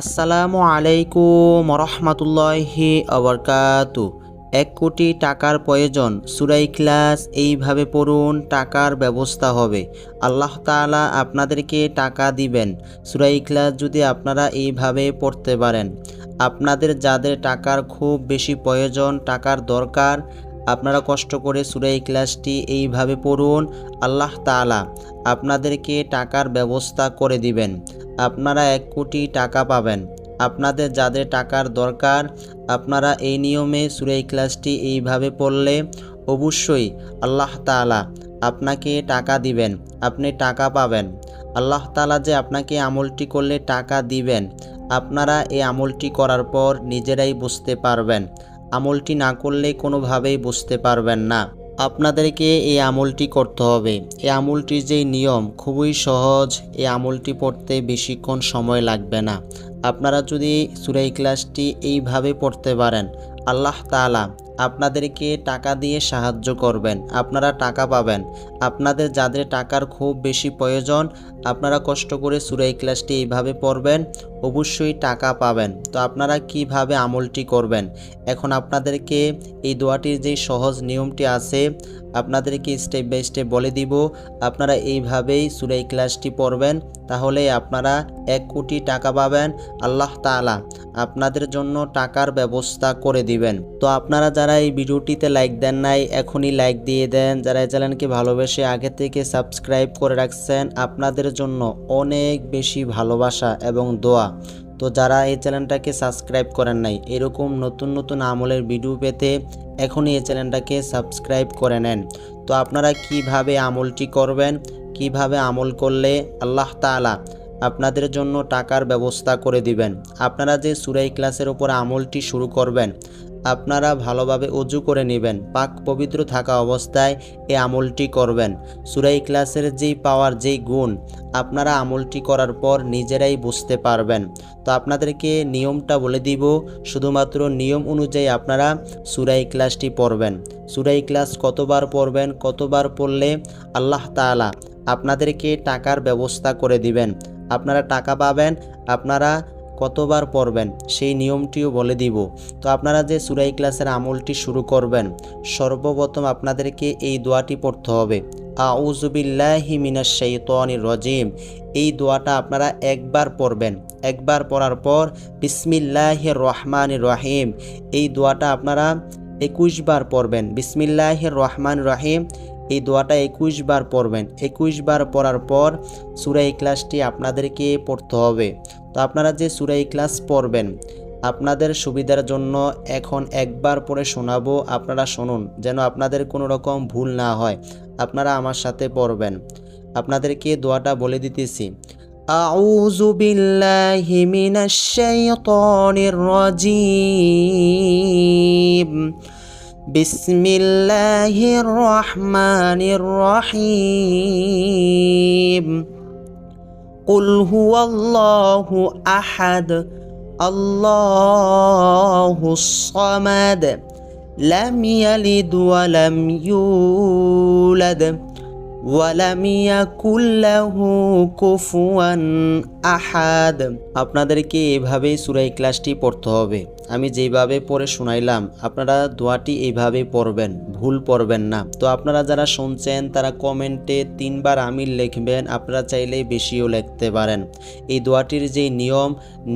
আসসালামু আলাইকুম রহমতুল্লাহি আবরকাতু। 1 কোটি টাকার প্রয়োজন, সূরা ইখলাস এইভাবে পড়ুন, টাকার ব্যবস্থা হবে। আল্লাহ তাআলা আপনাদেরকে টাকা দিবেন। সূরা ইখলাস যদি আপনারা এইভাবে পড়তে পারেন, আপনাদের যাদের টাকার খুব বেশি প্রয়োজন, টাকার দরকার, আপনারা কষ্ট করে সূরা ইখলাসটি এইভাবে পড়ুন। আল্লাহ তাআলা আপনাদেরকে টাকার ব্যবস্থা করে দিবেন। আপনারা 1 কোটি টাকা পাবেন। আপনাদের যাদের টাকার দরকার, আপনারা এই নিয়মে সূরা ইখলাসটি এইভাবে পড়লে অবশ্যই আল্লাহ তাআলা আপনাকে টাকা দিবেন, আপনি টাকা পাবেন। আল্লাহ তাআলা যে আপনাকে আমলটি করলে টাকা দিবেন, আপনারা এই আমলটি করার পর নিজেরাই বুঝতে পারবেন। আমলটি না করলে কোনোভাবেই বুঝতে পারবেন না। আপনাদেরকে এই আমলটি করতে হবে। এই আমলটির যে নিয়ম খুবই সহজ। এই আমলটি পড়তে বেশিক্ষণ সময় লাগবে না। আপনারা যদি সূরা ইখলাসটি এইভাবে পড়তে পারেন, আল্লাহ তাআলা আপনাদেরকে টাকা দিয়ে সাহায্য করবেন, আপনারা টাকা পাবেন। আপনাদের যাদের টাকার খুব বেশি প্রয়োজন, আপনারা কষ্ট করে সূরা ইখলাসটি এইভাবে পড়বেন, অবশ্যই টাকা পাবেন। তো আপনারা কিভাবে আমলটি করবেন, এখন আপনাদেরকে এই দোয়াটির যে সহজ নিয়মটি আছে আপনাদেরকে স্টেপ বাই স্টেপ বলে দিব। আপনারা এইভাবেই সূরা ইখলাসটি পড়বেন, তাহলে আপনারা 1 কোটি টাকা পাবেন। আল্লাহ তাআলা আপনাদের জন্য টাকার ব্যবস্থা করে দিবেন। তো আপনারা যারা এই ভিডিওটিতে লাইক দেন নাই, এখনই লাইক দিয়ে দেন। যারা এই চ্যানেলকে ভালোবেসে আগে থেকে সাবস্ক্রাইব করে রাখছেন, আপনাদের জন্য অনেক বেশি ভালোবাসা এবং দোয়া। তো যারা এই চ্যানেলটাকে সাবস্ক্রাইব করেন নাই, এরকম নতুন নতুন আমলের ভিডিও পেতে এখনই এই চ্যানেলটাকে সাবস্ক্রাইব করে নেন। তো আপনারা কিভাবে আমলটি করবেন, কিভাবে আমল করলে আল্লাহ তাআলা আপনাদের জন্য টাকার ব্যবস্থা করে দিবেন। আপনারা যে সূরা ইখলাসের উপর আমলটি শুরু করবেন, আপনারা ভালোভাবে ওযু করে নেবেন, পাক পবিত্র থাকা অবস্থায় এই আমলটি করবেন। সূরা ইখলাসের যেই পাওয়ার, যেই গুণ, আপনারা আমলটি করার পর নিজেরাই বুঝতে পারবেন। তো আপনাদেরকে নিয়মটা বলে দিব, শুধুমাত্র নিয়ম অনুযায়ী আপনারা সূরা ইখলাসটি পড়বেন। সূরা ইখলাস কতবার পড়বেন, কতবার পড়লে আল্লাহ তাআলা আপনাদেরকে টাকার ব্যবস্থা করে দিবেন, আপনারা টাকা পাবেন, আপনারা কতবার পড়বেন সেই নিয়মটিও বলে দিব। তো আপনারা যে সূরা ইখলাসের আমলটি শুরু করবেন, সর্বপ্রথম আপনাদেরকে এই দোয়াটি পড়তে হবে, আউযু বিল্লাহি মিনাশ শাইতানির রাজিম। এই দোয়াটা আপনারা একবার পড়বেন। একবার পড়ার পর বিসমিল্লাহির রহমানির রহিম, এই দোয়াটা আপনারা 21 বার পড়বেন। বিসমিল্লাহির রহমানির রহিম এই দোয়াটা 21 বার পড়বেন। 21 বার পড়ার পর সূরা ইখলাসটি আপনাদেরকে পড়তে হবে। তো আপনারা যে সূরা ইখলাস পড়বেন, আপনাদের সুবিধার জন্য এখন একবার পড়ে শোনাবো, আপনারা শুনুন, যেন আপনাদের কোনো রকম ভুল না হয়। আপনারা আমার সাথে পড়বেন। আপনাদেরকে দোয়াটা বলে দিতেছি, আউযু বিল্লাহি মিনাশ শাইতানির রাজিম, বিসমিল্লাহির রহমানির রহিম, কুল হুয়াল্লাহু আহাদ, আল্লাহুস সামাদ, লাম ইয়ালিদ ওয়া লাম ইউলাদ ওয়া লাম ইয়াকুল লাহু কুফুয়ান আহাদ। আপনাদেরকে এভাবেই সূরা ইখলাসটি পড়তে হবে। আমি যেইভাবে পড়ে শোনাইলাম, আপনারা দোয়াটি এইভাবেই পড়বেন, ভুল পড়বেন না। তো আপনারা যারা শুনছেন তারা কমেন্টে 3 বার আমিন লিখবেন, আপনারা চাইলে বেশিও লিখতে পারেন। এই দোয়াটির যে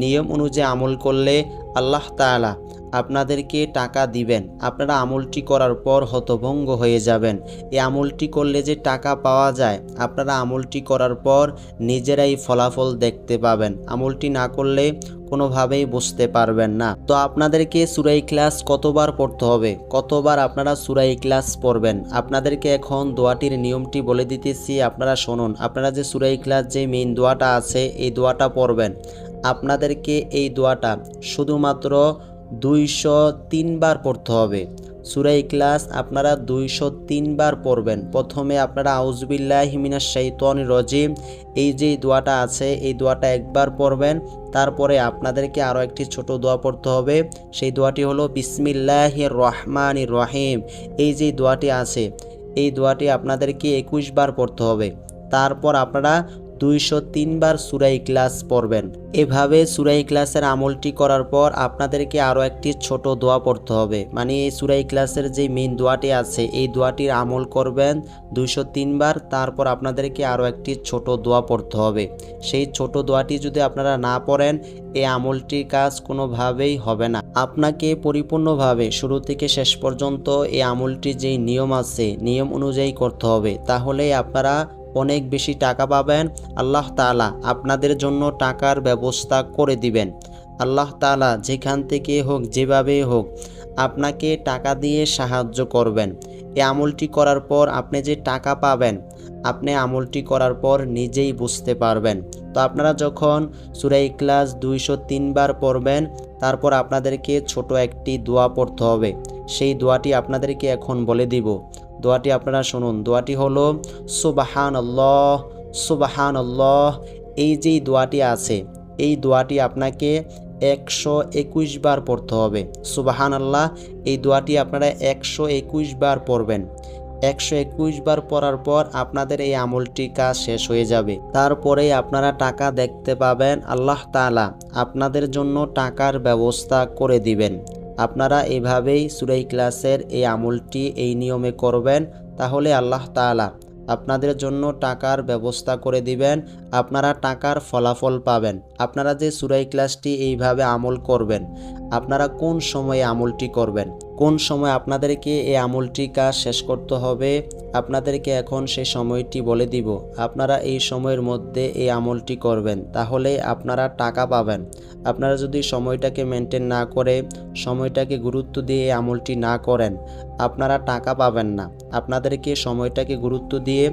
নিয়ম অনুযায়ী আমল করলে আল্লাহ তাআলা আপনাদেরকে টাকা দিবেন। আপনারা আমলটি করার পর হতভম্ব হয়ে যাবেন। এই আমলটি করলে যে টাকা পাওয়া যায়, আপনারা আমলটি করার পর নিজেরাই ফলাফল দেখতে পাবেন। আমলটি না করলে কোনোভাবেই বুঝতে পারবেন না। তো আপনাদেরকে সূরা ইখলাস কতবার পড়তে হবে, কতবার আপনারা সূরা ইখলাস পড়বেন, আপনাদেরকে এখন দোয়াটির নিয়মটি বলে দিতেছি, আপনারা শুনুন। আপনারা যে সূরা ইখলাস যে মেইন দোয়াটা আছে, এই দোয়াটা পড়বেন। আপনাদেরকে এই দোয়াটা শুধুমাত্র 203 বার পড়তে হবে। সূরা ইখলাস আপনারা 203 বার পড়বেন। প্রথমে আপনারা আউযু বিল্লাহি মিনাশ শাইতানির রাজিম এই যে দোয়াটা আছে, এই দোয়াটা একবার পড়বেন। তারপরে আপনাদেরকে আরও একটি ছোট দোয়া পড়তে হবে। সেই দোয়াটি হলো বিসমিল্লাহির রহমানির রহিম। এই যে দোয়াটি আছে, এই দোয়াটি আপনাদেরকে 21 বার পড়তে হবে। তারপর আপনারা 203 বার সূরা ইখলাস পড়বেন। এভাবে সূরা ইখলাসের আমলটি করার পর আপনাদেরকে আরও একটি ছোট দোয়া পড়তে হবে। মানে এই সূরা ইখলাসের যে মেইন দোয়াটি আছে এই দোয়াটির আমল করবেন 203 বার, তারপর আপনাদেরকে আরও একটি ছোট দোয়া পড়তে হবে। সেই ছোট দোয়াটি যদি আপনারা না পড়েন এই আমলটির কাজ কোনোভাবেই হবে না। আপনাকে পরিপূর্ণভাবে শুরু থেকে শেষ পর্যন্ত এই আমলটির যেই নিয়ম আছে নিয়ম অনুযায়ী করতে হবে, তাহলেই আপনারা অনেক বেশি টাকা পাবেন। আল্লাহ তাআলা আপনাদের জন্য টাকার ব্যবস্থা করে দিবেন। আল্লাহ তাআলা যেখান থেকে হোক যেভাবে হোক আপনাকে টাকা দিয়ে সাহায্য করবেন। এই আমলটি করার পর আপনি যে টাকা পাবেন আপনি আমলটি করার পর নিজেই বুঝতে পারবেন। তো আপনারা যখন সূরা ইখলাস 203 বার পড়বেন তারপর আপনাদেরকে ছোট একটি দোয়া পড়তে হবে। সেই দোয়াটি আপনাদেরকে এখন বলে দিব। দোয়াটি আপনারা শুনুন। দোয়াটি হলো সুবহানাল্লাহ সুবহানাল্লাহ। এই যেই দোয়াটি আছে এই দোয়াটি আপনাকে 121 বার পড়তে হবে। সুবহানাল্লাহ এই দোয়াটি আপনারা 121 বার পড়বেন। 121 বার পড়ার পর আপনাদের এই আমলটি কাজ শেষ হয়ে যাবে। তারপরেই আপনারা টাকা দেখতে পাবেন। আল্লাহ তাআলা আপনাদের জন্য টাকার ব্যবস্থা করে দিবেন। আপনারা এভাবেই সূরা ইখলাসের এই আমলটি এই নিয়মে করবেন, তাহলে আল্লাহ তাআলা আপনাদের জন্য টাকার ব্যবস্থা করে দিবেন। আপনারা টাকার ফলাফল পাবেন। আপনারা যে সূরা ইখলাসটি এইভাবে আমল করবেন, আপনারা কোন সময়ে আমলটি করবেন, কোন সময় আপনাদেরকে এই আমলটি কাজ শেষ করতে হবে আপনাদেরকে এখন সেই সময়টি বলে দিব। আপনারা এই সময়ের মধ্যে এই আমলটি করবেন, তাহলে আপনারা টাকা পাবেন। আপনারা যদি সময়টাকে মেনটেন না করে সময়টাকে গুরুত্ব দিয়ে এই আমলটি না করেন আপনারা টাকা পাবেন না। আপনাদেরকে সময়টাকে গুরুত্ব দিয়ে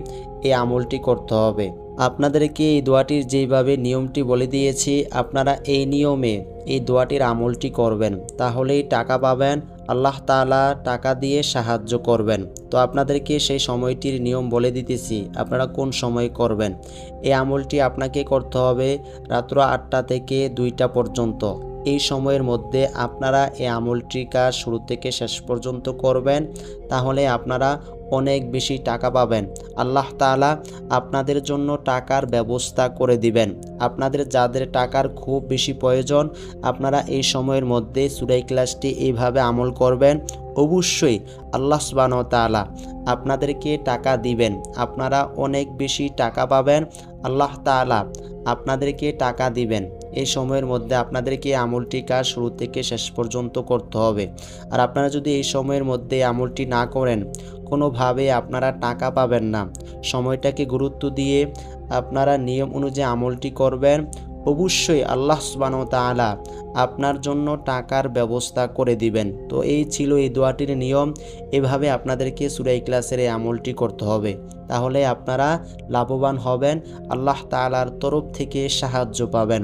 এই আমলটি করতে হবে। আপনাদেরকে এই দোয়াটির যেইভাবে নিয়মটি বলে দিয়েছি আপনারা এই নিয়মে এই দোয়াটির আমলটি করবেন, তাহলেই টাকা পাবেন। আল্লাহ তাআলা টাকা দিয়ে সাহায্য করবেন। তো আপনাদেরকে সেই সময়টির নিয়ম বলে দিতেছি, আপনারা কোন সময় করবেন। এই আমলটি আপনাকে করতে হবে রাত্র 8টা থেকে 2টা পর্যন্ত। এই সময়ের মধ্যে আপনারা এই আমলটির কাজ শুরু থেকে শেষ পর্যন্ত করবেন, তাহলে আপনারা অনেক বেশি টাকা পাবেন। আল্লাহ তাআলা আপনাদের জন্য টাকার ব্যবস্থা করে দিবেন। আপনাদের যাদের টাকার খুব বেশি প্রয়োজন আপনারা এই সময়ের মধ্যে সূরা ইখলাসটি এইভাবে আমল করবেন। অবশ্যই আল্লাহ সুবহানাহু ওয়া তাআলা আপনাদেরকে টাকা দিবেন। আপনারা অনেক বেশি টাকা পাবেন। আল্লাহ তাআলা আপনাদেরকে টাকা দিবেন। এই সময়ের মধ্যে আপনাদেরকে আমলটি কাজ শুরু থেকে শেষ পর্যন্ত করতে হবে। আর আপনারা যদি এই সময়ের মধ্যে আমলটি না করেন কোনোভাবে আপনারা টাকা পাবেন না। সময়টাকে গুরুত্ব দিয়ে আপনারা নিয়ম অনুযায়ী আমলটি করবেন। অবশ্যই আল্লাহ সুবহানাহু ওয়া তাআলা আপনার জন্য টাকার ব্যবস্থা করে দিবেন। তো এই ছিল এই দোয়াটির নিয়ম। এভাবে আপনাদেরকে সূরা ইখলাসের এই আমলটি করতে হবে, তাহলে আপনারা লাভবান হবেন। আল্লাহ তাআলার তরফ থেকে সাহায্য পাবেন।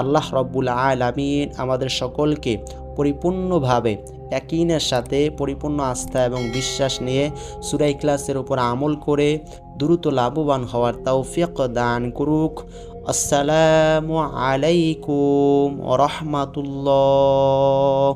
আল্লাহ রাব্বুল আলামিন আমাদের সকলকে পরিপূর্ণভাবে ইয়াকিনের সাথে পরিপূর্ণ আস্থা এবং বিশ্বাস নিয়ে সূরা ইখলাসের উপর আমল করে দ্রুত লাভবান হওয়ার তৌফিক দান করুক। আসসালামু আলাইকুম ওয়া রাহমাতুল্লাহ।